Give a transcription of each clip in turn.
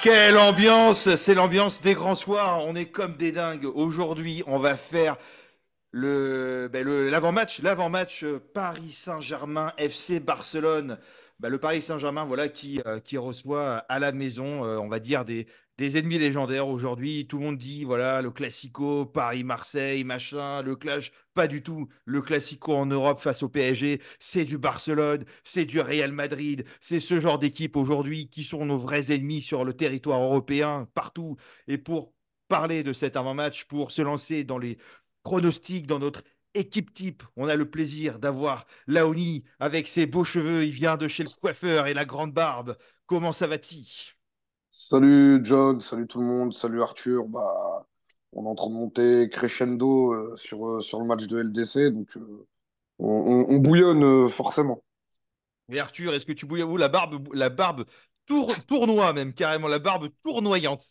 Quelle ambiance! C'est l'ambiance des grands soirs. On est comme des dingues. Aujourd'hui, on va faire l'avant-match Paris Saint-Germain FC Barcelone. Le Paris Saint-Germain, voilà, qui reçoit à la maison, on va dire, des ennemis légendaires aujourd'hui. Tout le monde dit, voilà, le Classico, Paris-Marseille, machin, le clash. Pas du tout. Le Classico en Europe face au PSG, c'est du Barcelone, c'est du Real Madrid. C'est ce genre d'équipe aujourd'hui qui sont nos vrais ennemis sur le territoire européen, partout. Et pour parler de cet avant-match, pour se lancer dans les pronostic dans notre équipe type. On a le plaisir d'avoir Laoni avec ses beaux cheveux. Il vient de chez le coiffeur et la grande barbe. Comment ça va-t-il? Salut John, salut tout le monde, salut Arthur. On est en train de monter crescendo sur le match de LDC, donc on bouillonne forcément. Et Arthur, est-ce que tu bouilles à vous la barbe tournoie même, carrément, la barbe tournoyante.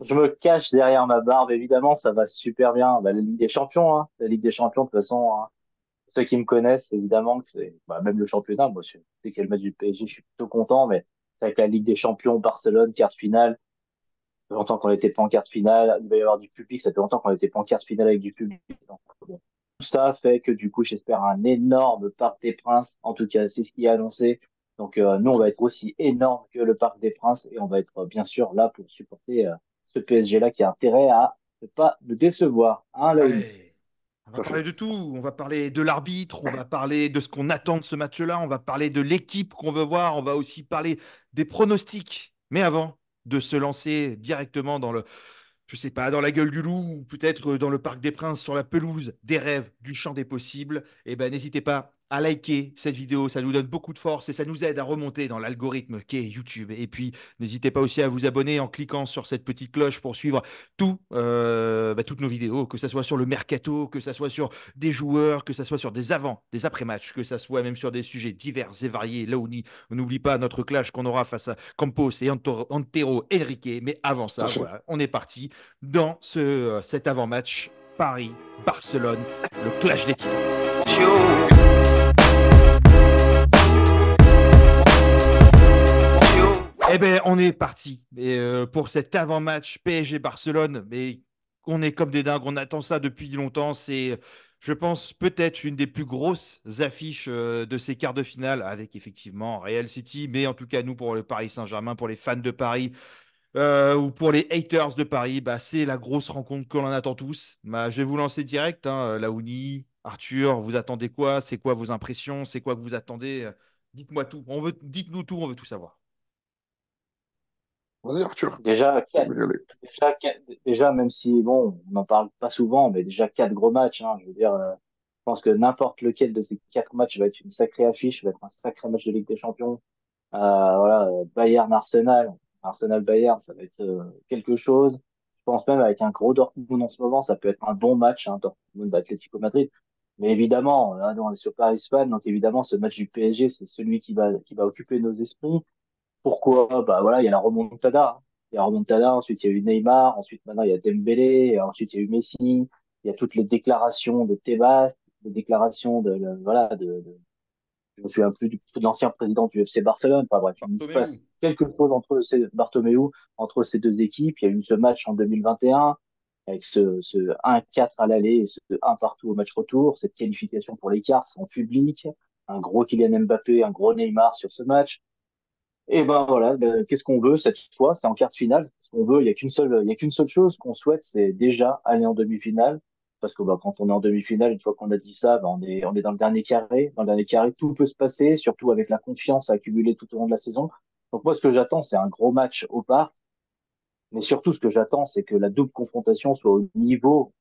Je me cache derrière ma barbe, évidemment, ça va super bien. La Ligue des Champions, hein. La Ligue des Champions, de toute façon, hein. Ceux qui me connaissent, évidemment, que c'est même le championnat. Moi, je sais qu'il y a le match du PSG, je suis plutôt content, mais c'est avec la Ligue des Champions, Barcelone, quart de finale. Ça fait longtemps qu'on n'était pas en quart de finale. Il va y avoir du public, ça fait longtemps qu'on n'était pas en quart de finale avec du public. Donc, bon. Tout ça fait que du coup, j'espère un énorme Parc des Princes. En tout cas, c'est ce qui est annoncé. Donc, nous, on va être aussi énorme que le Parc des Princes et on va être bien sûr là pour supporter ce PSG-là qui a intérêt à ne pas nous décevoir. Hein, Laouni? Ouais. On va Tout à parler fait. de tout. On va parler de l'arbitre, on va parler de ce qu'on attend de ce match-là, on va parler de l'équipe qu'on veut voir, on va aussi parler des pronostics. Mais avant de se lancer directement dans je sais pas, dans la gueule du loup, ou peut-être dans le Parc des Princes, sur la pelouse des rêves, du champ des possibles, eh ben, n'hésitez pas à liker cette vidéo, ça nous donne beaucoup de force et ça nous aide à remonter dans l'algorithme qu'est YouTube. Et puis, n'hésitez pas aussi à vous abonner en cliquant sur cette petite cloche pour suivre toutes nos vidéos, que ce soit sur le mercato, que ce soit sur des joueurs, que ce soit sur des avant, des après-matchs, que ce soit même sur des sujets divers et variés. Là où on n'oublie pas notre clash qu'on aura face à Campos et Antero Henrique. Mais avant Tout à ça, fait. voilà, on est parti dans cet avant-match Paris-Barcelone, le clash d'équipe. Eh bien, on est parti pour cet avant-match PSG-Barcelone. Mais on est comme des dingues, on attend ça depuis longtemps. C'est, je pense, peut-être une des plus grosses affiches de ces quarts de finale, avec effectivement Real City, mais en tout cas, nous, pour le Paris Saint-Germain, pour les fans de Paris, ou pour les haters de Paris, c'est la grosse rencontre que l'on attend tous. Je vais vous lancer direct, hein, Laouni, Arthur, vous attendez quoi? C'est quoi vos impressions? C'est quoi que vous attendez? Dites-moi tout. Dites-nous tout, on veut tout savoir. Vas-y Arthur, Déjà, tu quatre, peux y aller. déjà, même si, bon, on n'en parle pas souvent, mais déjà quatre gros matchs, hein. Je veux dire, je pense que n'importe lequel de ces quatre matchs va être une sacrée affiche, va être un sacré match de Ligue des Champions. Voilà, Bayern-Arsenal, Arsenal-Bayern, ça va être quelque chose. Je pense même avec un gros Dortmund en ce moment, ça peut être un bon match, hein, Dortmund-Atlético Madrid. Mais évidemment, là, nous, on est sur Paris Fan, donc évidemment, ce match du PSG, c'est celui qui va occuper nos esprits. Pourquoi? Bah voilà, il y a la remontada, hein. Il y a la remontada, ensuite il y a eu Neymar, ensuite maintenant il y a Dembélé, et ensuite il y a eu Messi. Il y a toutes les déclarations de Tebas, les déclarations voilà, je me souviens plus de l'ancien président du FC Barcelone. Enfin bref, il se Bartomeu. passe quelque chose Bartomeu, entre ces deux équipes. Il y a eu ce match en 2021 avec ce 1-4 à l'aller et ce 1 partout au match retour, cette qualification pour les quarts en public, un gros Kylian Mbappé, un gros Neymar sur ce match. Et ben voilà, qu'est-ce qu'on veut cette fois? C'est en quart de finale. Ce qu'on veut, il y a qu'une seule chose qu'on souhaite, c'est déjà aller en demi-finale. Parce que quand on est en demi-finale, une fois qu'on a dit ça, on est dans le dernier carré. Dans le dernier carré, tout peut se passer, surtout avec la confiance accumulée tout au long de la saison. Donc moi, ce que j'attends, c'est un gros match au parc. Mais surtout, ce que j'attends, c'est que la double confrontation soit au niveau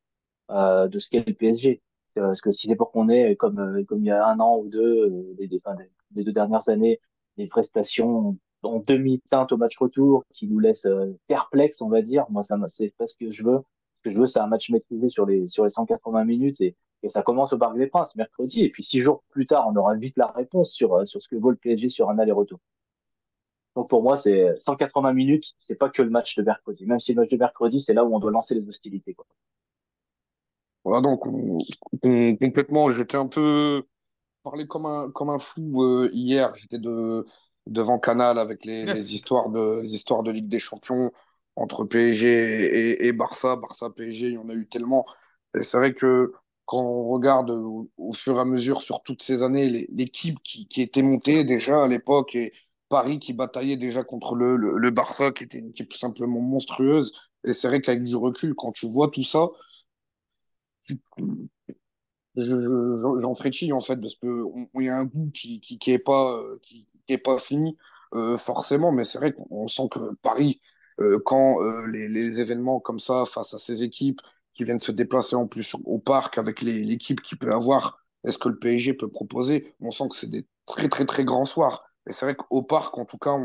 de ce qu'est le PSG. Parce que si c'est pour qu'on ait, comme il y a un an ou deux, les deux dernières années, des prestations en demi-teinte au match retour qui nous laissent perplexes, on va dire, moi, c'est pas ce que je veux. Ce que je veux, c'est un match maîtrisé sur les 180 minutes et ça commence au Parc des Princes mercredi. Et puis 6 jours plus tard, on aura vite la réponse sur ce que vaut le PSG sur un aller-retour. Donc pour moi, c'est 180 minutes, c'est pas que le match de mercredi. Même si le match de mercredi, c'est là où on doit lancer les hostilités, quoi. Voilà, donc complètement, j'étais un peu parlé comme un fou hier. devant Canal avec les histoires de Ligue des Champions entre PSG et Barça. Barça, PSG, il y en a eu tellement. Et c'est vrai que quand on regarde au fur et à mesure sur toutes ces années, l'équipe qui était montée déjà à l'époque et Paris qui bataillait déjà contre le Barça, qui était une équipe tout simplement monstrueuse. Et c'est vrai qu'avec du recul, quand tu vois tout ça, j'en frétille en fait parce que il y a un goût qui est pas qui est pas fini forcément, mais c'est vrai qu'on sent que Paris quand les événements comme ça face à ces équipes qui viennent se déplacer en plus au parc avec l'équipe qui peut avoir, est-ce que le PSG peut proposer, on sent que c'est des très très très grands soirs. Et c'est vrai qu'au parc en tout cas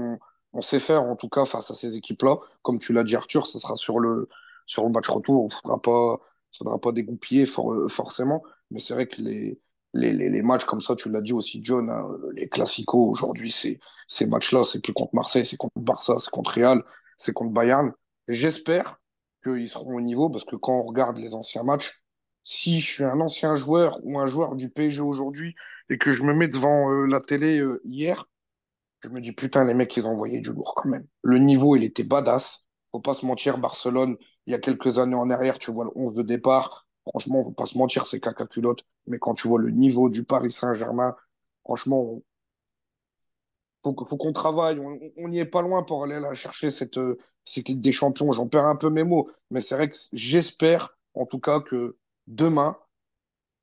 on sait faire en tout cas face à ces équipes-là, comme tu l'as dit Arthur, ça sera sur le match retour, faudra pas dégoupiller forcément. Mais c'est vrai que les matchs comme ça, tu l'as dit aussi, John, hein, les classicos aujourd'hui, ces matchs-là, c'est que contre Marseille, c'est contre Barça, c'est contre Real, c'est contre Bayern. J'espère qu'ils seront au niveau parce que quand on regarde les anciens matchs, si je suis un ancien joueur ou un joueur du PSG aujourd'hui et que je me mets devant la télé hier, je me dis putain, les mecs, ils ont envoyé du lourd quand même. Le niveau, il était badass. Faut pas se mentir, Barcelone, il y a quelques années en arrière, tu vois le 11 de départ. Franchement, faut pas se mentir, c'est caca culotte. Mais quand tu vois le niveau du Paris Saint-Germain, franchement, faut qu'on travaille. On n'y est pas loin pour aller là, chercher cette Ligue des Champions. J'en perds un peu mes mots. Mais c'est vrai que j'espère, en tout cas, que demain,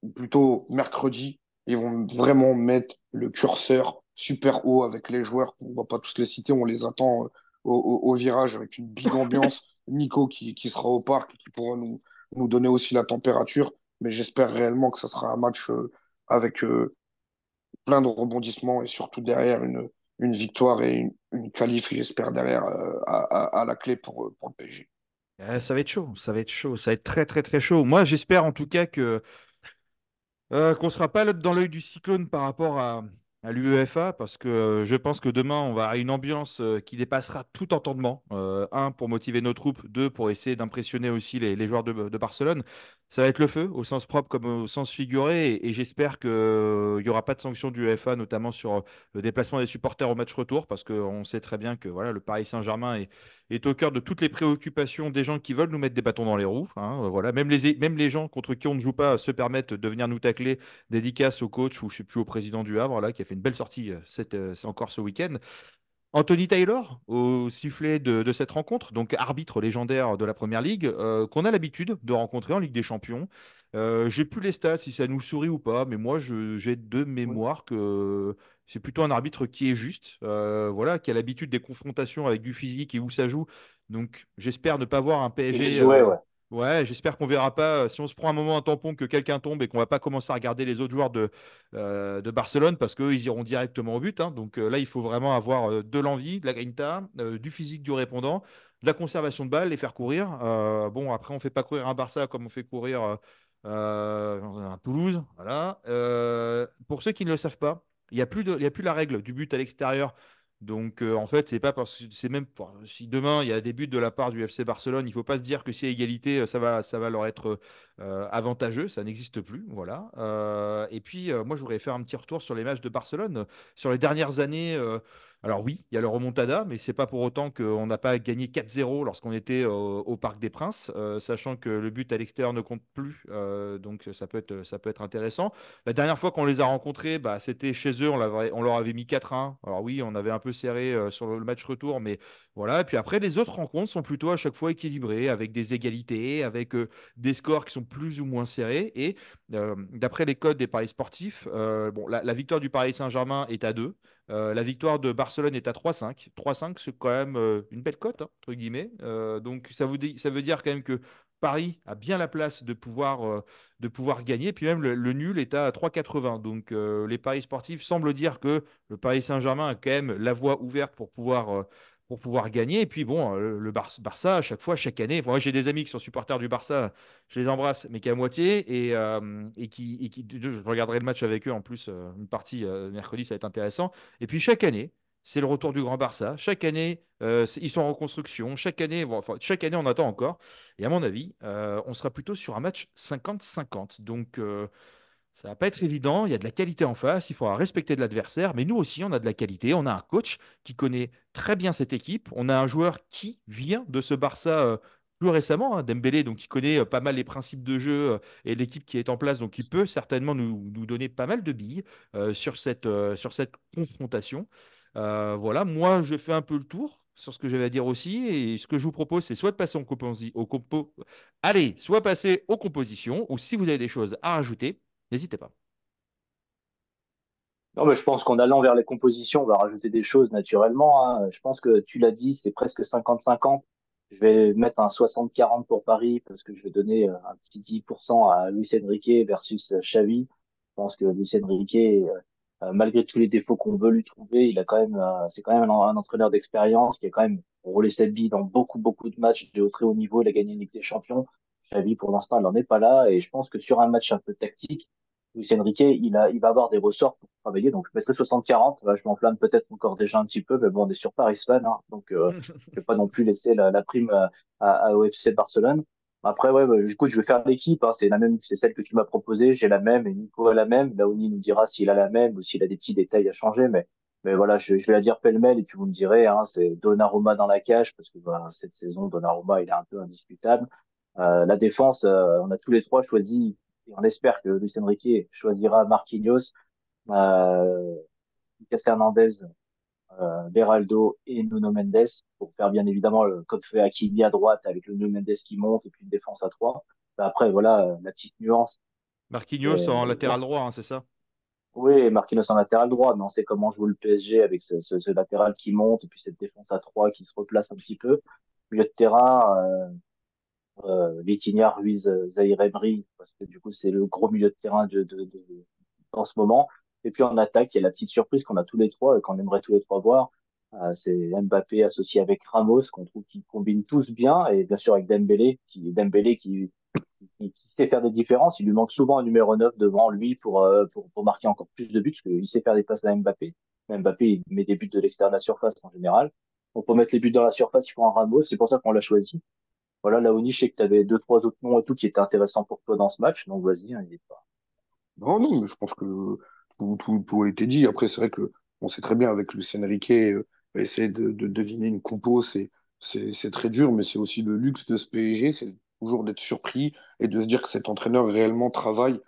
ou plutôt mercredi, ils vont vraiment mettre le curseur super haut avec les joueurs. On ne va pas tous les citer, on les attend au virage avec une big ambiance. Nico qui sera au parc et qui pourra nous donner aussi la température. Mais j'espère réellement que ça sera un match avec plein de rebondissements et surtout derrière une victoire et une qualif, j'espère, derrière à la clé pour le PSG. Ça va être chaud, ça va être chaud, ça va être très très très chaud. Moi, j'espère en tout cas que qu'on ne sera pas dans l'œil du cyclone par rapport à l'UEFA, parce que je pense que demain, on va avoir une ambiance qui dépassera tout entendement. Un, pour motiver nos troupes. Deux, pour essayer d'impressionner aussi les joueurs de Barcelone. Ça va être le feu, au sens propre comme au sens figuré, et j'espère qu'il n'y aura pas de sanctions du UEFA, notamment sur le déplacement des supporters au match retour, parce qu'on sait très bien que voilà, le Paris Saint-Germain est au cœur de toutes les préoccupations des gens qui veulent nous mettre des bâtons dans les roues, hein, voilà. Même les gens contre qui on ne joue pas se permettent de venir nous tacler. Dédicace au coach ou je ne sais plus au président du Havre là, qui a fait une belle sortie c'est encore ce week-end. Anthony Taylor au sifflet de cette rencontre, donc arbitre légendaire de la Première Ligue, qu'on a l'habitude de rencontrer en Ligue des Champions. J'ai plus les stats si ça nous sourit ou pas, mais moi j'ai de Oui. mémoire que c'est plutôt un arbitre qui est juste, voilà, qui a l'habitude des confrontations avec du physique et où ça joue. Donc j'espère ne pas voir un Il laisse PSG. jouer, ouais. Ouais, j'espère qu'on verra pas, si on se prend un moment un tampon, que quelqu'un tombe et qu'on va pas commencer à regarder les autres joueurs de Barcelone parce qu'eux, ils iront directement au but, hein. Donc là, il faut vraiment avoir de l'envie, de la grinta, du physique du répondant, de la conservation de balles, les faire courir. Bon, après, on fait pas courir un Barça comme on fait courir un Toulouse. Voilà. Pour ceux qui ne le savent pas, il y a plus la règle du but à l'extérieur. Donc en fait, c'est pas parce que c'est même enfin, si demain il y a des buts de la part du FC Barcelone, il faut pas se dire que si y a égalité, ça va leur être avantageux, ça n'existe plus, voilà. Et puis moi je voudrais faire un petit retour sur les matchs de Barcelone sur les dernières années. Alors oui, il y a le remontada, mais c'est pas pour autant qu'on n'a pas gagné 4-0 lorsqu'on était au Parc des Princes, sachant que le but à l'extérieur ne compte plus, donc ça peut être intéressant. La dernière fois qu'on les a rencontrés, bah, c'était chez eux, on leur avait mis 4-1. Alors oui, on avait un peu serré sur le match retour, mais voilà. Et puis après, les autres rencontres sont plutôt à chaque fois équilibrées, avec des égalités, avec des scores qui sont plus ou moins serrés. Et d'après les codes des paris sportifs, bon, la victoire du Paris Saint-Germain est à 2. La victoire de Barcelone est à 3,5. 3,5, c'est quand même une belle cote, hein, entre guillemets. Donc ça veut dire quand même que Paris a bien la place de pouvoir gagner. Puis même le nul est à 3,80. Donc les paris sportifs semblent dire que le Paris Saint-Germain a quand même la voie ouverte pour pouvoir gagner. Et puis bon, le Barça, à chaque fois, chaque année, moi j'ai des amis qui sont supporters du Barça, je les embrasse, mais qu'à moitié, je regarderai le match avec eux en plus, une partie mercredi, ça va être intéressant. Et puis chaque année, c'est le retour du Grand Barça. Chaque année, ils sont en reconstruction. Chaque année, bon, enfin, chaque année, on attend encore. Et à mon avis, on sera plutôt sur un match 50-50. Donc, Ça va pas être évident, il y a de la qualité en face, il faudra respecter de l'adversaire, mais nous aussi, on a de la qualité. On a un coach qui connaît très bien cette équipe. On a un joueur qui vient de ce Barça plus récemment, hein, Dembélé, donc qui connaît pas mal les principes de jeu et l'équipe qui est en place, donc il peut certainement nous donner pas mal de billes sur cette confrontation. Voilà, moi, je fais un peu le tour sur ce que j'avais à dire aussi, et ce que je vous propose, c'est soit de passer Allez, soit passer aux compositions, ou si vous avez des choses à rajouter, n'hésitez pas. Non, mais je pense qu'en allant vers les compositions, on va rajouter des choses naturellement, hein. Je pense que tu l'as dit, c'est presque 50-50. Je vais mettre un 60-40 pour Paris parce que je vais donner un petit 10% à Luis Enrique versus Xavi. Je pense que Luis Enrique, malgré tous les défauts qu'on veut lui trouver, c'est quand même un entraîneur d'expérience qui a quand même roulé sa vie dans beaucoup de matchs de très haut niveau. Il a gagné une Ligue des Champions. Xavi, pour l'instant, il n'en est pas là. Et je pense que sur un match un peu tactique, Luis Enrique, il va avoir des ressorts pour travailler. Donc, je mettrais 60-40. Là, je m'enflamme peut-être encore déjà un petit peu, mais bon, on est sur Paris fan, hein, donc je vais pas non plus laisser la prime au FC Barcelone. Après, ouais, bah, du coup, je vais faire l'équipe, hein, c'est la même, c'est celle que tu m'as proposée. J'ai la même et Nico a la même. Laouni nous dira s'il a la même ou s'il a des petits détails à changer. Mais voilà, je vais la dire pêle-mêle et puis vous me direz, hein, c'est Donnarumma dans la cage parce que bah, cette saison, Donnarumma, il est un peu indiscutable. La défense, on a tous les trois choisi et on espère que Luis Enrique choisira Marquinhos, euh, Lucas Hernandez, Beraldo et Nuno Mendes pour faire bien évidemment comme fait Hakimi à droite avec le Nuno Mendes qui monte et puis une défense à trois. Après, voilà, la petite nuance. Marquinhos c'est- en on- latéral droit, hein, c'est ça? oui, Marquinhos en latéral droit, mais on sait comment joue le PSG avec ce latéral qui monte et puis cette défense à trois qui se replace un petit peu. Milieu de terrain, Vitinha, Ruiz, Zahir Emery, parce que du coup, c'est le gros milieu de terrain en ce moment. Et puis en attaque, il y a la petite surprise qu'on a tous les trois et qu'on aimerait tous les trois voir. C'est Mbappé associé avec Ramos, qu'on trouve qu'ils combinent tous bien, et bien sûr avec Dembélé qui sait faire des différences. Il lui manque souvent un numéro 9 devant lui pour marquer encore plus de buts, parce qu'il sait faire des passes à Mbappé. Mais Mbappé, il met des buts de l'extérieur de la surface en général. Donc pour mettre les buts dans la surface, il faut un Ramos, c'est pour ça qu'on l'a choisi. Voilà, Laoni, je sais que tu avais deux, trois autres noms et tout qui étaient intéressants pour toi dans ce match, donc vas-y, hein, n'hésite pas. Non, non, mais je pense que tout a été dit. Après, c'est vrai que on sait très bien avec Luis Enrique, essayer de deviner une compo, c'est très dur, mais c'est aussi le luxe de ce PSG, c'est toujours d'être surpris et de se dire que cet entraîneur réellement travaille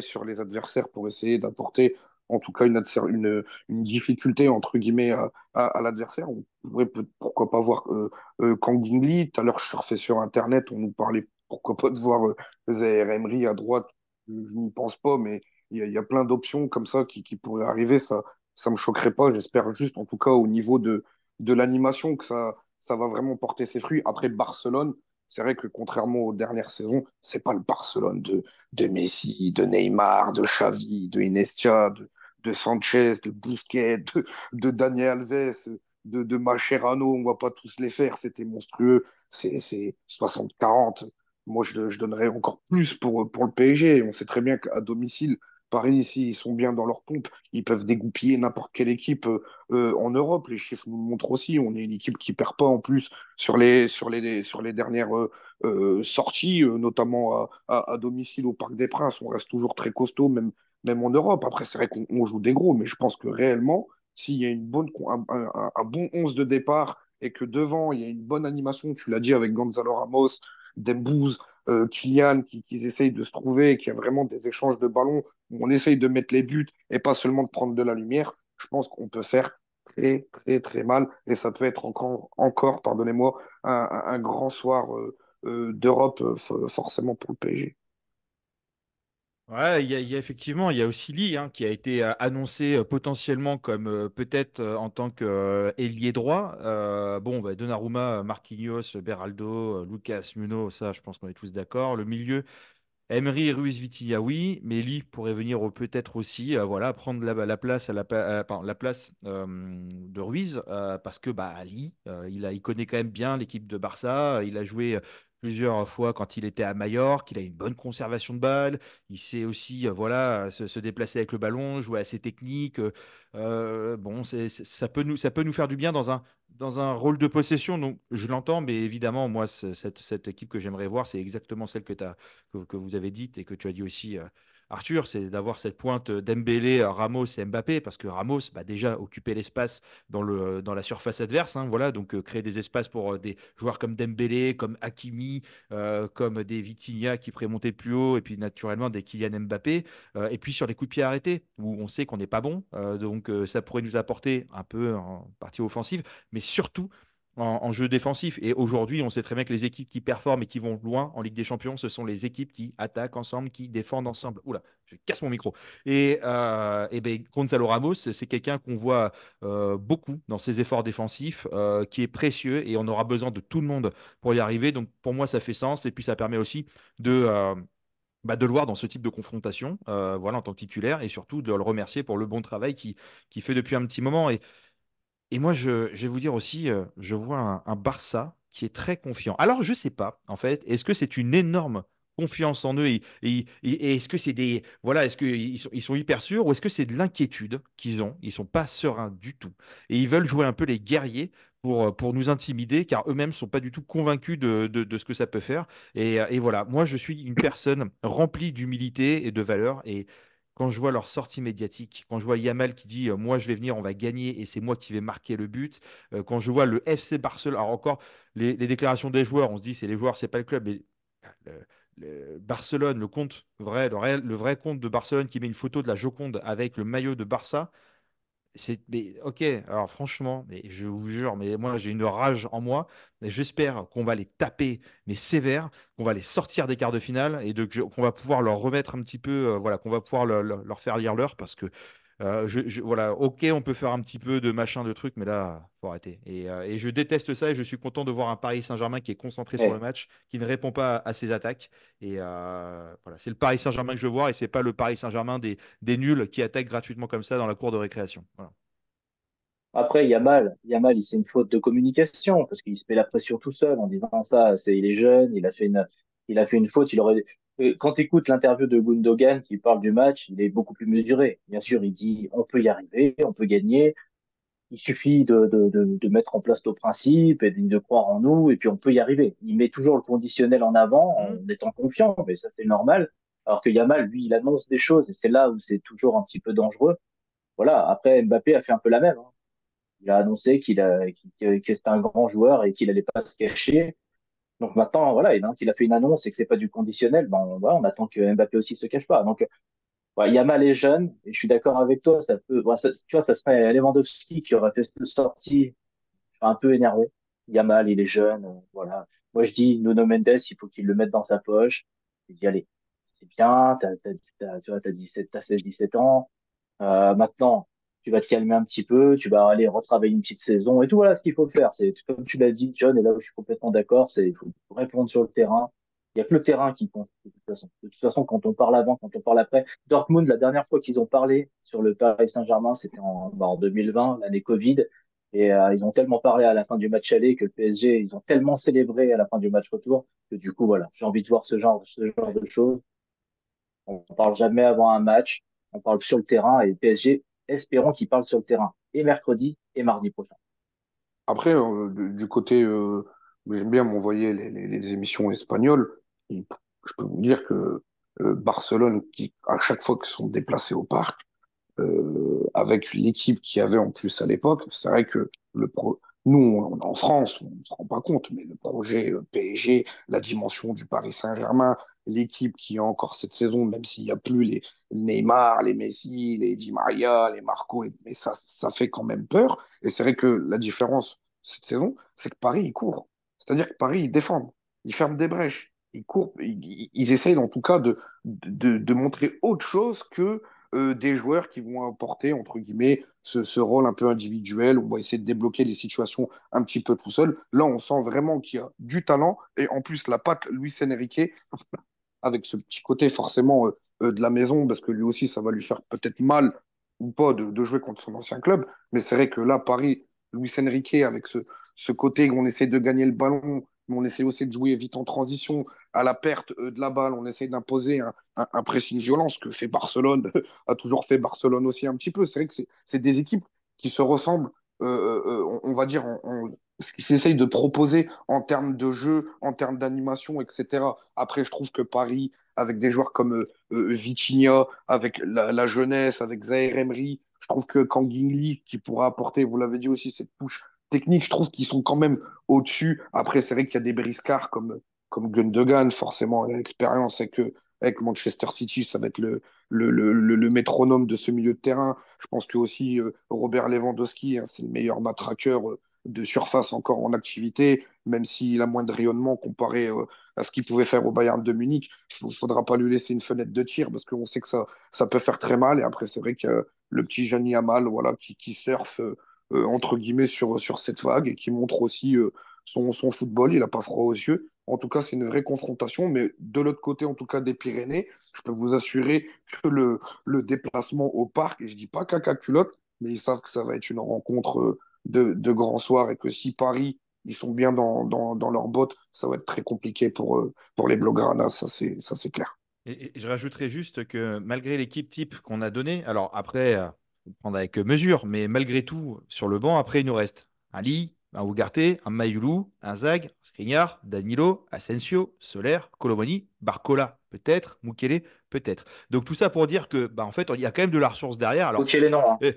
sur les adversaires pour essayer d'apporter en tout cas une difficulté entre guillemets à l'adversaire. On pourrait pourquoi pas voir Kang In Lee. Tout à l'heure, je surfais sur Internet, on nous parlait pourquoi pas de voir Zaire Emery à droite. Je n'y pense pas, mais il y a plein d'options comme ça qui pourraient arriver. Ça me choquerait pas. J'espère juste, en tout cas, au niveau de l'animation, que ça va vraiment porter ses fruits. Après Barcelone, c'est vrai que contrairement aux dernières saisons, c'est pas le Barcelone de Messi, de Neymar, de Xavi, de Iniesta, de Sanchez, de Busquets, de Dani Alves, de Mascherano. On va pas tous les faire. C'était monstrueux. C'est 60-40. Moi, je donnerais encore plus pour le PSG. On sait très bien qu'à domicile, Paris, ici, ils sont bien dans leur pompe. Ils peuvent dégoupiller n'importe quelle équipe en Europe. Les chiffres nous le montrent aussi. On est une équipe qui perd pas en plus sur les dernières sorties, notamment à domicile au Parc des Princes. On reste toujours très costaud, même en Europe. Après, c'est vrai qu'on joue des gros, mais je pense que réellement, s'il y a un bon 11 de départ et que devant, il y a une bonne animation, tu l'as dit avec Gonzalo Ramos, Dembouz, Kylian, qui essayent de se trouver, qui a vraiment des échanges de ballons, où on essaye de mettre les buts et pas seulement de prendre de la lumière, je pense qu'on peut faire très, très, très mal. Et ça peut être encore pardonnez-moi, un grand soir d'Europe, forcément pour le PSG. Ouais, effectivement, il y a aussi Lee hein, qui a été annoncé potentiellement comme peut-être en tant qu'ailier droit. Bon, bah, Donnarumma, Marquinhos, Beraldo, Lucas, Nuno, ça, je pense qu'on est tous d'accord. Le milieu, Emery et Ruiz Vitinha, oui, mais Lee pourrait venir peut-être aussi, voilà, prendre la place pardon, la place de Ruiz, parce que bah Lee, il connaît quand même bien l'équipe de Barça. Il a joué plusieurs fois quand il était à Majorque. Il a une bonne conservation de balle. Il sait aussi, voilà, se déplacer avec le ballon, jouer assez technique. Bon, ça peut nous faire du bien dans un rôle de possession. Donc, je l'entends, mais évidemment, moi, cette équipe que j'aimerais voir, c'est exactement celle que vous avez dite et que tu as dit aussi Arthur, c'est d'avoir cette pointe Dembélé, Ramos et Mbappé, parce que Ramos, bah, déjà, occupait l'espace dans la surface adverse, hein, voilà, donc créer des espaces pour des joueurs comme Dembélé, comme Hakimi, comme des Vitinha qui pourraient monter plus haut, et puis naturellement des Kylian Mbappé, et puis sur les coups de pied arrêtés, où on sait qu'on n'est pas bon, donc ça pourrait nous apporter un peu en partie offensive, mais surtout en jeu défensif. Et aujourd'hui, on sait très bien que les équipes qui performent et qui vont loin en Ligue des Champions, ce sont les équipes qui attaquent ensemble, qui défendent ensemble. Oula, je casse mon micro. Et ben, Gonzalo Ramos, c'est quelqu'un qu'on voit beaucoup dans ses efforts défensifs, qui est précieux et on aura besoin de tout le monde pour y arriver. Donc pour moi, ça fait sens et puis ça permet aussi de le voir dans ce type de confrontation, voilà, en tant que titulaire, et surtout de le remercier pour le bon travail qu'il fait depuis un petit moment. Et moi, je vais vous dire aussi, je vois un Barça qui est très confiant. Alors, je ne sais pas, en fait, est-ce que c'est une énorme confiance en eux et est-ce que c'est des. Voilà, est-ce qu'ils sont hyper sûrs ou est-ce que c'est de l'inquiétude qu'ils ont? Ils ne sont pas sereins du tout. Et ils veulent jouer un peu les guerriers pour nous intimider, car eux-mêmes ne sont pas du tout convaincus de ce que ça peut faire. Et voilà, moi, je suis une personne remplie d'humilité et de valeur. Et quand je vois leur sortie médiatique, quand je vois Yamal qui dit moi je vais venir, on va gagner et c'est moi qui vais marquer le but, quand je vois le FC Barcelone, alors encore les déclarations des joueurs, on se dit c'est les joueurs, c'est pas le club, mais Barcelone, le compte vrai, le vrai compte de Barcelone qui met une photo de la Joconde avec le maillot de Barça, mais ok, alors franchement, mais je vous jure, mais moi j'ai une rage en moi. Et j'espère qu'on va les taper, mais sévère, qu'on va les sortir des quarts de finale et qu'on va pouvoir leur remettre un petit peu, voilà, qu'on va pouvoir leur faire lire l'heure parce que voilà, ok, on peut faire un petit peu de machin, de trucs, mais là, faut arrêter. Et je déteste ça et je suis content de voir un Paris Saint-Germain qui est concentré sur le Eh, match, qui ne répond pas à ses attaques. Et voilà, c'est le Paris Saint-Germain que je veux voir et c'est pas le Paris Saint-Germain des nuls qui attaquent gratuitement comme ça dans la cour de récréation. Voilà. Après, Yamal, c'est une faute de communication parce qu'il se met la pression tout seul en disant ça. Il est jeune, il a fait une faute. Quand tu écoutes l'interview de Gundogan qui parle du match, il est beaucoup plus mesuré. Bien sûr, il dit on peut y arriver, on peut gagner. Il suffit de mettre en place nos principes et de croire en nous et puis on peut y arriver. Il met toujours le conditionnel en avant Hmm. en étant confiant, mais ça c'est normal. Alors que Yamal, lui, il annonce des choses et c'est là où c'est toujours un petit peu dangereux. Voilà. Après, Mbappé a fait un peu la même, hein. Il a annoncé que c'était un grand joueur et qu'il allait pas se cacher. Donc maintenant, voilà, il a fait une annonce et que c'est pas du conditionnel, ben, voilà, on attend que Mbappé aussi se cache pas. Donc, ouais, Yamal est jeune et je suis d'accord avec toi, tu vois, ça serait Lewandowski qui aurait fait cette sortie un peu énervé. Yamal, il est jeune, voilà. Moi, je dis, Nuno Mendes, il faut qu'il le mette dans sa poche. Il dit, allez, c'est bien, tu vois, t'as 16, 17 ans. Maintenant, tu vas te calmer un petit peu, tu vas aller retravailler une petite saison et tout. Voilà ce qu'il faut faire. C'est comme tu l'as dit, John, et là où je suis complètement d'accord, il faut répondre sur le terrain. Il n'y a que le terrain qui compte, de toute façon. De toute façon, quand on parle avant, quand on parle après. Dortmund, la dernière fois qu'ils ont parlé sur le Paris Saint-Germain, c'était en 2020, l'année Covid. Et ils ont tellement parlé à la fin du match aller que le PSG, ils ont tellement célébré à la fin du match retour que du coup, voilà, j'ai envie de voir ce genre Ouais. de choses. On parle jamais avant un match, on parle sur le terrain et le PSG, espérons qu'il parle sur le terrain et mercredi et mardi prochain. Après, du côté, j'aime bien m'envoyer les émissions espagnoles. Et je peux vous dire que Barcelone, à chaque fois qu'ils sont déplacés au parc, avec l'équipe qu'il y avait en plus à l'époque, c'est vrai que nous, en France, on ne se rend pas compte, mais le projet PSG, la dimension du Paris Saint-Germain, l'équipe qui a encore cette saison, même s'il n'y a plus les Neymar, les Messi, les Di Maria, les Marco, mais ça fait quand même peur. Et c'est vrai que la différence cette saison, c'est que Paris, il court. C'est-à-dire que Paris, ils défendent, ils ferment des brèches, ils courent, ils essayent en tout cas de montrer autre chose que des joueurs qui vont apporter, entre guillemets, ce rôle un peu individuel, où on va essayer de débloquer les situations un petit peu tout seul. Là, on sent vraiment qu'il y a du talent, et en plus, la patte Luis Enrique, avec ce petit côté forcément de la maison, parce que lui aussi, ça va lui faire peut-être mal ou pas de jouer contre son ancien club. Mais c'est vrai que là, Paris, Luis Enrique, avec ce côté où on essaie de gagner le ballon, mais on essaie aussi de jouer vite en transition, à la perte de la balle, on essaie d'imposer un pressing violent, ce que fait Barcelone, a toujours fait Barcelone aussi un petit peu. C'est vrai que c'est des équipes qui se ressemblent, on va dire, ce qu'ils essayent de proposer en termes de jeu, en termes d'animation, etc. Après, je trouve que Paris, avec des joueurs comme Vitinha, avec la jeunesse, avec Zaïre Emery, je trouve que Kangin qui pourra apporter, vous l'avez dit aussi, cette touche technique, je trouve qu'ils sont quand même au-dessus. Après, c'est vrai qu'il y a des briscards comme Gundogan, forcément, l'expérience avec Manchester City, ça va être le métronome de ce milieu de terrain. Je pense que aussi Robert Lewandowski, hein, c'est le meilleur matraqueur de surface encore en activité, même s'il a moins de rayonnement comparé à ce qu'il pouvait faire au Bayern de Munich. Il ne faudra pas lui laisser une fenêtre de tir parce qu'on sait que ça peut faire très mal. Et après, c'est vrai que le petit Gianni Yamal, voilà, qui surfe entre guillemets sur cette vague et qui montre aussi son football. Il n'a pas froid aux yeux. En tout cas, c'est une vraie confrontation. Mais de l'autre côté, en tout cas des Pyrénées, je peux vous assurer que le déplacement au parc, et je dis pas caca culotte, mais ils savent que ça va être une rencontre de grands soirs et que si Paris, ils sont bien dans leurs bottes, ça va être très compliqué pour les Blaugrana, ça c'est clair. Et je rajouterais juste que malgré l'équipe type qu'on a donnée, alors après, faut prendre avec mesure, mais malgré tout, sur le banc, après, il nous reste un Lee, un Ugarte, un Mayoulou, un Zag, un Skriniar, Danilo, Asensio, Soler, Colomani, Barcola, peut-être, Mukele, peut-être. Donc tout ça pour dire que, bah, en fait, il y a quand même de la ressource derrière. Alors, Mukele, non. Hein.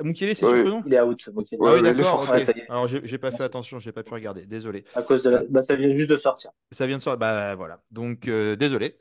Mukele, c'est sûr que Ouais, non? Il est out, Mukele. Ah ouais, oui, ouais, il est d'accord, ok. Ouais, sorti. ça y est. Alors, j'ai pas fait Merci. attention, j'ai pas pu regarder, désolé. À cause de Euh, bah, ça vient juste de sortir. Ça vient de sortir. Bah voilà. Donc désolé.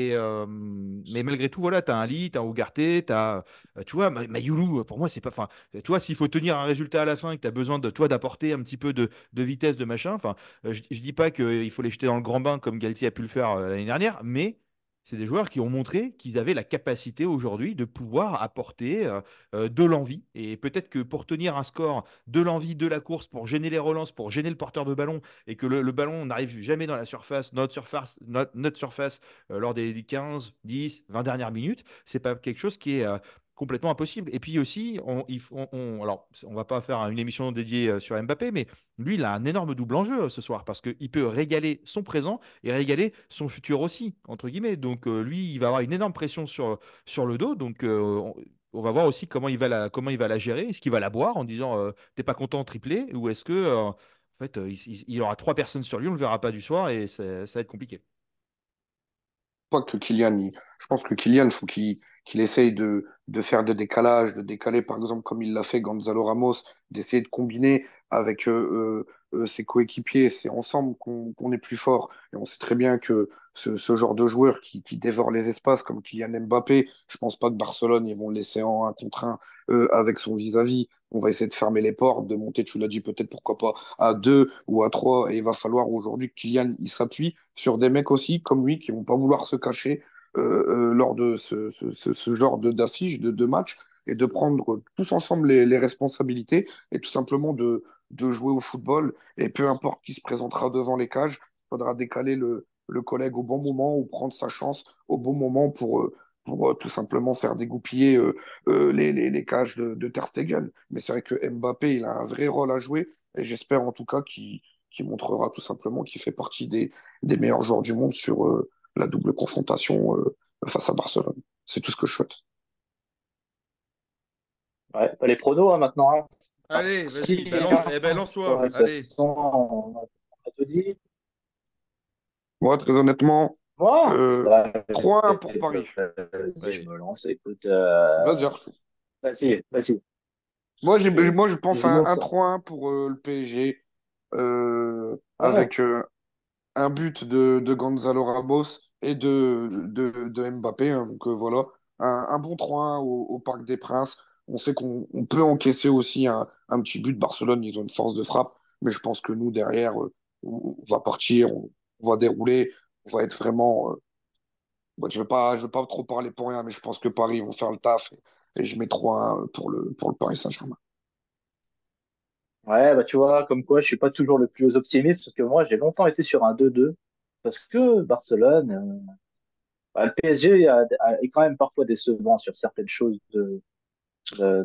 Mais malgré tout, voilà, t'as un Lee, t'as un Ugarte, t'as. Tu vois, Mayulu, pour moi, c'est pas. Enfin, tu vois, s'il faut tenir un résultat à la fin et que t'as besoin de toi d'apporter un petit peu de vitesse, de machin. Enfin, je dis pas qu'il faut les jeter dans le grand bain comme Galtier a pu le faire l'année dernière, mais c'est des joueurs qui ont montré qu'ils avaient la capacité aujourd'hui de pouvoir apporter de l'envie. Et peut-être que pour tenir un score, de l'envie, de la course, pour gêner les relances, pour gêner le porteur de ballon et que le ballon n'arrive jamais dans la surface, notre surface lors des 15, 10, 20 dernières minutes, c'est pas quelque chose qui est complètement impossible. Et puis aussi, alors, on va pas faire une émission dédiée sur Mbappé, mais lui, il a un énorme double enjeu ce soir parce qu'il peut régaler son présent et régaler son futur aussi, entre guillemets. Donc lui, il va avoir une énorme pression sur le dos. Donc on va voir aussi comment il va la gérer. Est-ce qu'il va la boire en disant t'es pas content, triplé, ou est-ce que en fait, il aura trois personnes sur lui, on ne le verra pas du soir et ça va être compliqué. Pas que je pense que Kylian, faut qu'il essaye de faire des décalages, de décaler, par exemple, comme il l'a fait Gonzalo Ramos, d'essayer de combiner avec ses coéquipiers. C'est ensemble qu'on est plus fort. Et on sait très bien que ce genre de joueur qui dévore les espaces, comme Kylian Mbappé, je pense pas que Barcelone, ils vont le laisser en un contre un avec son vis-à-vis. On va essayer de fermer les portes, de monter, tu l'as dit, peut-être pourquoi pas à deux ou à trois. Et il va falloir aujourd'hui que Kylian il s'appuie sur des mecs aussi comme lui qui vont pas vouloir se cacher lors de ce genre d'affiches, de matchs, et de prendre tous ensemble les responsabilités et tout simplement de jouer au football. Et peu importe qui se présentera devant les cages, il faudra décaler le collègue au bon moment ou prendre sa chance au bon moment pour tout simplement faire dégoupiller les cages de Ter Stegen. Mais c'est vrai que Mbappé, il a un vrai rôle à jouer et j'espère en tout cas qu'il montrera tout simplement qu'il fait partie des meilleurs joueurs du monde sur la double confrontation face à Barcelone. C'est tout ce que je souhaite. Ouais, les pronos hein, maintenant. Hein. C'est Allez, vas-y, parti. Hein. eh ben, lance-toi. Ouais, de toute Allez. façon, on a tout dit. Moi, très honnêtement, Moi, euh, bah, 3-1 pour Paris. vas-y, je Allez. me lance. Écoute, Vas-y, Arthur. vas-y, vas-y. Moi, je pense à Dis-moi un quoi. 3-1 pour le PSG Ouais, avec un but de Gonzalo Ramos et de Mbappé. Hein. Donc voilà, un bon 3-1 au Parc des Princes. On sait qu'on peut encaisser aussi un petit but de Barcelone. Ils ont une force de frappe. Mais je pense que nous, derrière, on va partir, on va dérouler. On va être vraiment. Bon, je vais pas trop parler pour rien, mais je pense que Paris vont faire le taf. Et je mets 3-1 pour le Paris Saint-Germain. ouais, bah tu vois, comme quoi, je suis pas toujours le plus optimiste parce que moi, j'ai longtemps été sur un 2-2 parce que Barcelone, bah, le PSG est quand même parfois décevant sur certaines choses de-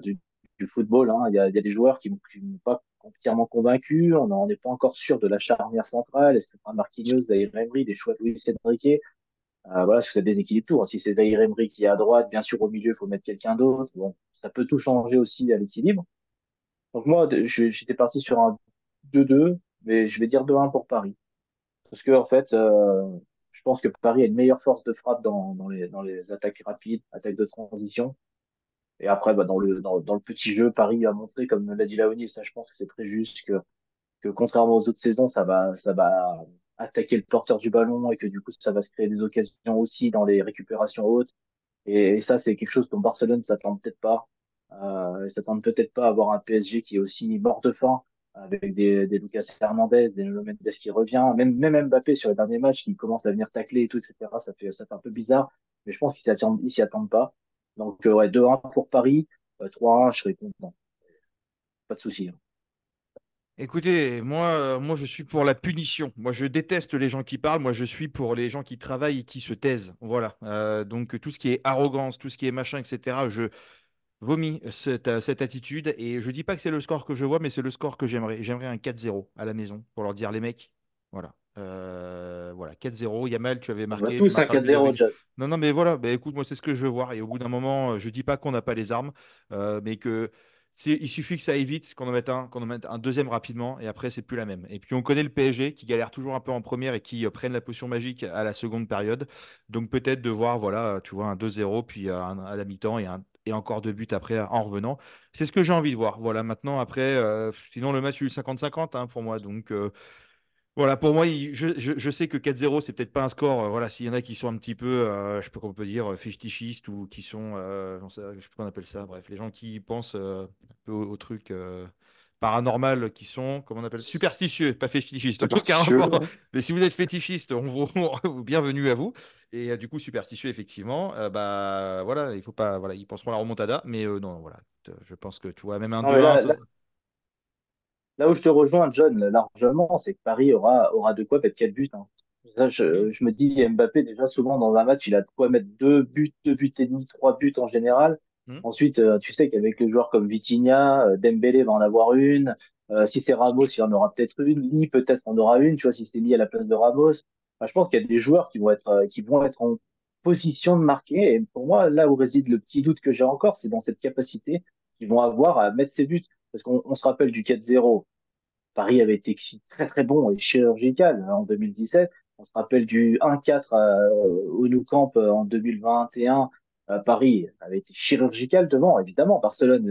du, du football. Hein. Il y a des joueurs qui m'ont pas entièrement convaincu. On n'est pas encore sûr de la charnière centrale. Est-ce que c'est pas Marquinhos, Zaïre Emery, des choix de Luis Enrique? Voilà, parce que ça déséquilibre tout. Hein. Si c'est Zaïre Emery qui est à droite, bien sûr, au milieu, il faut mettre quelqu'un d'autre. Bon, ça peut tout changer aussi à l'équilibre. Donc moi, j'étais parti sur un 2-2, mais je vais dire 2-1 pour Paris. Parce que, en fait, je pense que Paris a une meilleure force de frappe dans les attaques rapides, attaques de transition. Et après, bah, dans le petit jeu, Paris a montré, comme l'a dit Laoni, ça, je pense que c'est très juste, que contrairement aux autres saisons, ça va attaquer le porteur du ballon et que du coup, ça va se créer des occasions aussi dans les récupérations hautes. Et ça, c'est quelque chose dont Barcelone s'attend peut-être pas. Ils s'attendent peut-être pas à avoir un PSG qui est aussi mort de faim, avec des Lucas Hernandez, des Nuno Mendes qui revient, même Mbappé sur les derniers matchs qui commence à venir tacler et tout, etc. Ça fait un peu bizarre, mais je pense ils s'y attendent pas. Donc, ouais, 2-1 pour Paris, 3-1, je serais content. Pas de souci, hein. Écoutez, moi, je suis pour la punition. Moi, je déteste les gens qui parlent. Moi, je suis pour les gens qui travaillent et qui se taisent. Voilà. Donc, tout ce qui est arrogance, tout ce qui est machin, etc., je vomis cette attitude. Et je dis pas que c'est le score que je vois, mais c'est le score que j'aimerais. J'aimerais un 4-0 à la maison pour leur dire, les mecs, voilà. Voilà, 4-0. Yamal, tu avais On va marqué, tu tous un marqueras le but de 4-0, Vega. John. Non, non, mais voilà, bah, écoute, moi, c'est ce que je veux voir. Et au bout d'un moment, je dis pas qu'on n'a pas les armes, mais que. Il suffit que ça aille vite, qu'on en mette un deuxième rapidement, et après, c'est plus la même. Et puis, on connaît le PSG qui galère toujours un peu en première et qui prennent la potion magique à la seconde période. Donc, peut-être de voir, voilà, tu vois, un 2-0, puis à la mi-temps et encore deux buts après en revenant. C'est ce que j'ai envie de voir. Voilà, maintenant, après, sinon, le match, il y a eu 50-50 hein, pour moi. Donc, voilà, pour moi, je sais que 4-0, c'est peut-être pas un score. Voilà, s'il y en a qui sont un petit peu, je sais pas comment on peut dire, fétichistes ou qui sont, j'en sais, je sais pas comment on appelle ça. Bref, les gens qui pensent un peu au truc paranormal, qui sont, comment on appelle, superstitieux, pas fétichistes. Aucun Superstitieux. rapport. Mais si vous êtes fétichiste, bienvenue à vous. Et du coup, superstitieux, effectivement, bah voilà, il faut pas, voilà, ils penseront à la remontada. Mais non, voilà, je pense que tu vois, même un Non, mais 2-1, ça. là où je te rejoins, John, largement, c'est que Paris aura de quoi mettre 4 buts, hein. Ça, Mhm, je me dis, Mbappé, déjà, souvent, dans un match, il a de quoi mettre 2 buts et demi, 3 buts en général. mhm, Ensuite, tu sais qu'avec les joueurs comme Vitinha, Dembélé va en avoir une. Si c'est Ramos, il en aura peut-être une. Lee, peut-être en aura une, tu vois, si c'est Lee à la place de Ramos. Enfin, je pense qu'il y a des joueurs qui vont être en position de marquer. Et pour moi, là où réside le petit doute que j'ai encore, c'est dans cette capacité qu'ils vont avoir à mettre ses buts. Parce qu'on se rappelle du 4-0. Paris avait été très très bon et chirurgical en 2017. On se rappelle du 1-4 au Nou Camp en 2021. Paris avait été chirurgical devant, évidemment. Barcelone,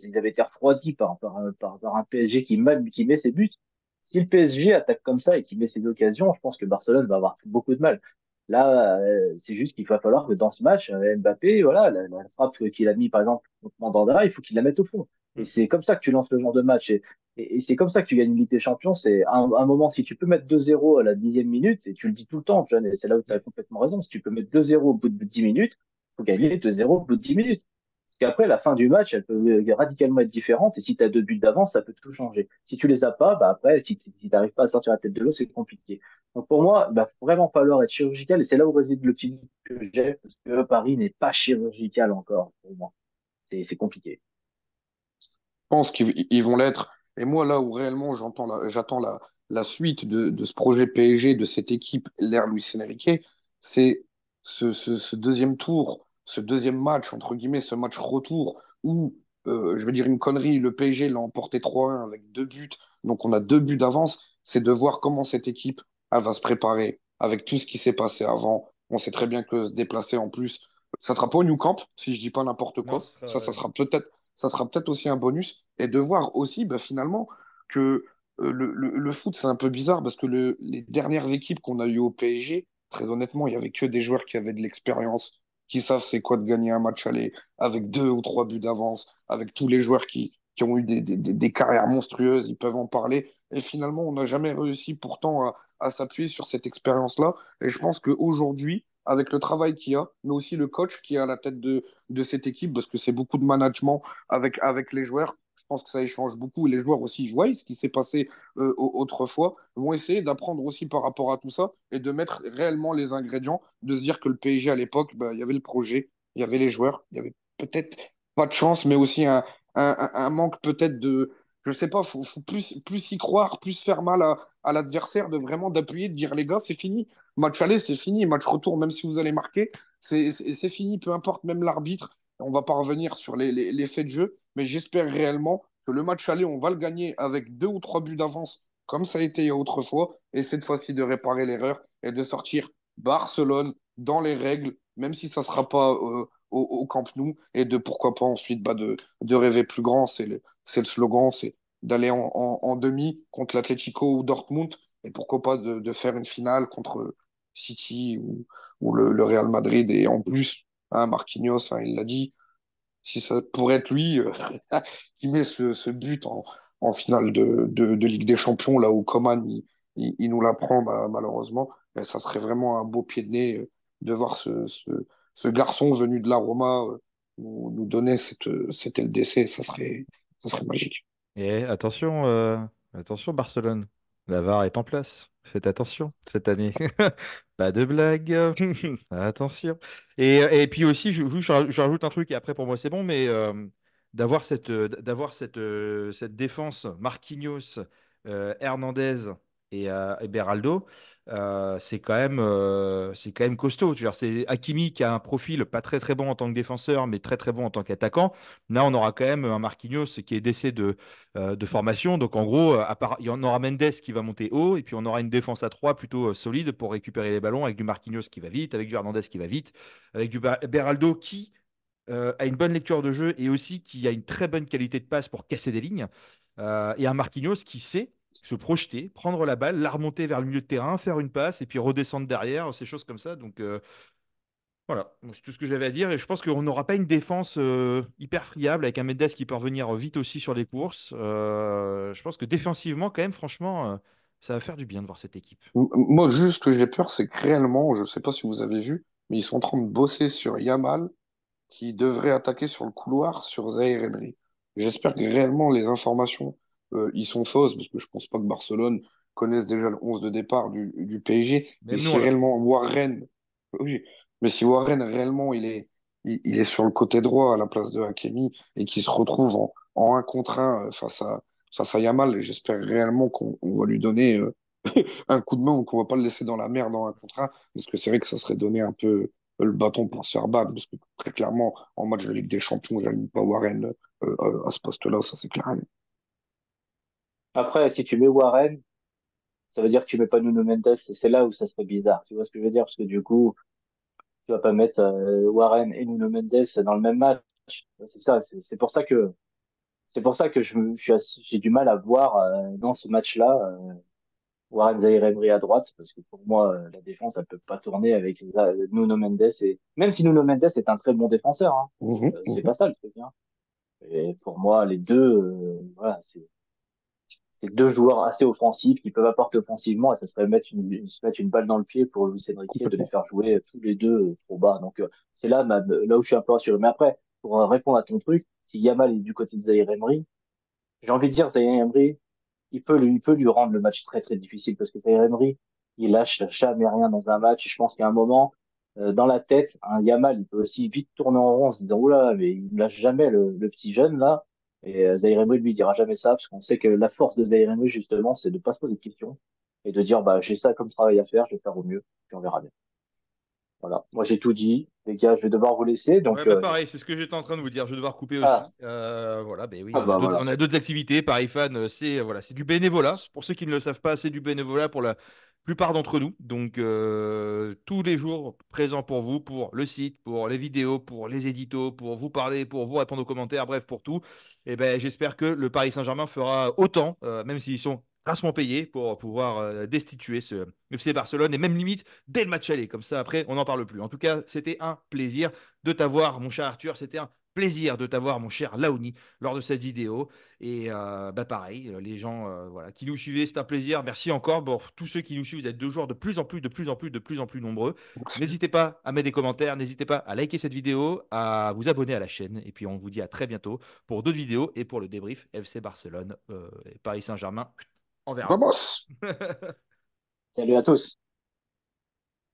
ils avaient été refroidis par un PSG qui met ses buts. Si le PSG attaque comme ça et qui met ses occasions, je pense que Barcelone va avoir beaucoup de mal. Là, c'est juste qu'il va falloir que dans ce match, Mbappé, voilà, la frappe qu'il a mis par exemple contre Mandanda, il faut qu'il la mette au fond. Et mhm. c'est comme ça que tu lances le genre de match. Et c'est comme ça que tu gagnes une Ligue des Champions. C'est un moment, si tu peux mettre 2-0 à la 10e minute, et tu le dis tout le temps, John, et c'est là où tu as complètement raison, si tu peux mettre 2-0 au bout de 10 minutes, il faut gagner 2-0 au bout de 10 minutes. Parce qu'après, la fin du match, elle peut radicalement être différente, et si tu as 2 buts d'avance, ça peut tout changer. Si tu les as pas, bah après, si tu n'arrives pas à sortir la tête de l'eau, c'est compliqué. Donc pour moi, il va vraiment falloir être chirurgical, et c'est là où réside le petit doute que j'ai, parce que Paris n'est pas chirurgical encore, pour moi. C'est compliqué. Pense qu'ils vont l'être. Et moi, là où réellement j'attends la suite de ce projet PSG, de cette équipe, l'ère Luis Enrique, c'est ce deuxième tour, ce deuxième match, entre guillemets, ce match retour où, je veux dire une connerie, le PSG l'a emporté 3-1 avec deux buts, donc on a deux buts d'avance. C'est de voir comment cette équipe, elle va se préparer avec tout ce qui s'est passé avant. On sait très bien que se déplacer en plus, ça sera pas au New Camp, si je dis pas n'importe Non, quoi. ce sera. Ça sera peut-être aussi un bonus. Et de voir aussi, bah, finalement, que le foot, c'est un peu bizarre parce que les dernières équipes qu'on a eues au PSG, très honnêtement, il n'y avait que des joueurs qui avaient de l'expérience, qui savent c'est quoi de gagner un match aller avec deux ou trois buts d'avance, avec tous les joueurs qui ont eu des carrières monstrueuses, ils peuvent en parler. Et finalement, on n'a jamais réussi pourtant à s'appuyer sur cette expérience-là. Et je pense qu'aujourd'hui, avec le travail qu'il y a, mais aussi le coach qui est à la tête de cette équipe, parce que c'est beaucoup de management avec les joueurs. Je pense que ça échange beaucoup. Et les joueurs aussi, ils voient ce qui s'est passé autrefois, vont essayer d'apprendre aussi par rapport à tout ça et de mettre réellement les ingrédients, de se dire que le PSG à l'époque, bah, il y avait le projet, il y avait les joueurs, il y avait peut-être pas de chance, mais aussi un manque peut-être de. Je sais pas, faut plus y croire, plus faire mal à l'adversaire, de vraiment d'appuyer, de dire les gars, c'est fini. Match aller, c'est fini. Match retour, même si vous allez marquer, c'est fini, peu importe, même l'arbitre. On va pas revenir sur les faits de jeu, mais j'espère réellement que le match aller, on va le gagner avec deux ou trois buts d'avance comme ça a été il y a autrefois, et cette fois-ci de réparer l'erreur et de sortir Barcelone dans les règles, même si ça ne sera pas au Camp Nou, et de pourquoi pas ensuite de rêver plus grand, c'est le slogan, c'est d'aller en demi contre l'Atlético ou Dortmund, et pourquoi pas de faire une finale contre City ou le Real Madrid, et en plus, hein, Marquinhos, hein, il l'a dit, si ça pourrait être lui qui met ce but en finale de Ligue des Champions, là où Coman il nous l'apprend malheureusement, ben, ça serait vraiment un beau pied de nez de voir ce garçon venu de la Roma nous donner cette LDC, ça serait magique. Et attention Barcelone, la VAR est en place. Faites attention cette année. Pas de blague. Attention. Et puis aussi, je rajoute un truc et après pour moi c'est bon, mais d'avoir cette défense Marquinhos, Hernandez et Beraldo, c'est quand même costaud. Je veux dire, c'est Hakimi qui a un profil pas très très bon en tant que défenseur, mais très très bon en tant qu'attaquant. Là, on aura quand même un Marquinhos qui est décès de formation. Donc en gros, il y en aura Mendes qui va monter haut, et puis on aura une défense à 3 plutôt solide pour récupérer les ballons, avec du Marquinhos qui va vite, avec du Hernandez qui va vite, avec du Beraldo qui a une bonne lecture de jeu et aussi qui a une très bonne qualité de passe pour casser des lignes, et un Marquinhos qui sait se projeter, prendre la balle, la remonter vers le milieu de terrain, faire une passe et puis redescendre derrière, ces choses comme ça. Donc voilà, c'est tout ce que j'avais à dire. Et je pense qu'on n'aura pas une défense hyper friable avec un Mendes qui peut revenir vite aussi sur les courses. Je pense que défensivement, quand même, franchement, ça va faire du bien de voir cette équipe. Moi, juste ce que j'ai peur, c'est que réellement, je ne sais pas si vous avez vu, mais ils sont en train de bosser sur Yamal qui devrait attaquer sur le couloir sur Zaïre Emery. J'espère que réellement les informations ils sont fausses, parce que je pense pas que Barcelone connaisse déjà le 11 de départ du PSG. Mais Même nous, si on l'a. réellement Warren, oui, mais si Warren réellement il est sur le côté droit à la place de Hakimi et qu'il se retrouve en un contre un face à Yamal, j'espère réellement qu'on va lui donner un coup de main ou qu'on va pas le laisser dans la merde en un contre un, parce que c'est vrai que ça serait donner un peu le bâton pour se faire battre, parce que très clairement, en match de Ligue des Champions, j'aime pas Warren à ce poste-là, ça c'est clair. Après, si tu mets Warren, ça veut dire que tu mets pas Nuno Mendes, et c'est là où ça serait bizarre. Tu vois ce que je veux dire? Parce que du coup, tu vas pas mettre Warren et Nuno Mendes dans le même match. C'est ça, c'est pour ça que j'ai du mal à voir dans ce match-là Warren Zaïre-Emery à droite, parce que pour moi, la défense, elle peut pas tourner avec Nuno Mendes. Et même si Nuno Mendes est un très bon défenseur, hein, Mhm, c'est mhm. pas ça le truc. Hein. Et pour moi, les deux, voilà, c'est deux joueurs assez offensifs qui peuvent apporter offensivement, et ça serait se mettre une balle dans le pied pour Luis Enrique de les Complètement. faire jouer tous les deux trop bas. Donc c'est là où je suis un peu rassuré. Mais après, pour répondre à ton truc, si Yamal est du côté de Zaïre-Emery, j'ai envie de dire Zaïre-Emery, il peut lui rendre le match très très difficile parce que Zaire Emery, il lâche jamais rien dans un match. Je pense qu'à un moment, dans la tête, un Yamal, il peut aussi vite tourner en rond en se disant, oula, mais il ne lâche jamais le petit jeune là. Et Zaire Emery lui dira jamais ça parce qu'on sait que la force de Zaire Emery justement, c'est de pas se poser de questions et de dire, bah, j'ai ça comme travail à faire, je vais faire au mieux, puis on verra bien. Voilà. Moi, j'ai tout dit. Les gars, je vais devoir vous laisser. Ouais, Donc, bah pareil, c'est ce que j'étais en train de vous dire. Je vais devoir couper ah, aussi. Voilà, ben oui, ah bah voilà. on a d'autres activités. Paris Fan, c'est du bénévolat. Pour ceux qui ne le savent pas, c'est du bénévolat pour la plupart d'entre nous. Donc tous les jours présents pour vous, pour le site, pour les vidéos, pour les éditos, pour vous parler, pour vous répondre aux commentaires, bref, pour tout. Et ben j'espère que le Paris Saint-Germain fera autant, même s'ils sont grassement payés pour pouvoir destituer ce FC Barcelone et même limite dès le match aller. Comme ça, après, on n'en parle plus. En tout cas, c'était un plaisir de t'avoir, mon cher Arthur. C'était un plaisir de t'avoir, mon cher Laouni, lors de cette vidéo. Et bah pareil, les gens voilà, qui nous suivaient, c'est un plaisir. Merci encore. Bon, tous ceux qui nous suivent, vous êtes deux jours de plus en plus, de plus en plus, de plus en plus nombreux. Merci. N'hésitez pas à mettre des commentaires, n'hésitez pas à liker cette vidéo, à vous abonner à la chaîne. Et puis on vous dit à très bientôt pour d'autres vidéos et pour le débrief FC Barcelone et Paris Saint-Germain. On verra. Vamos! Salut à tous.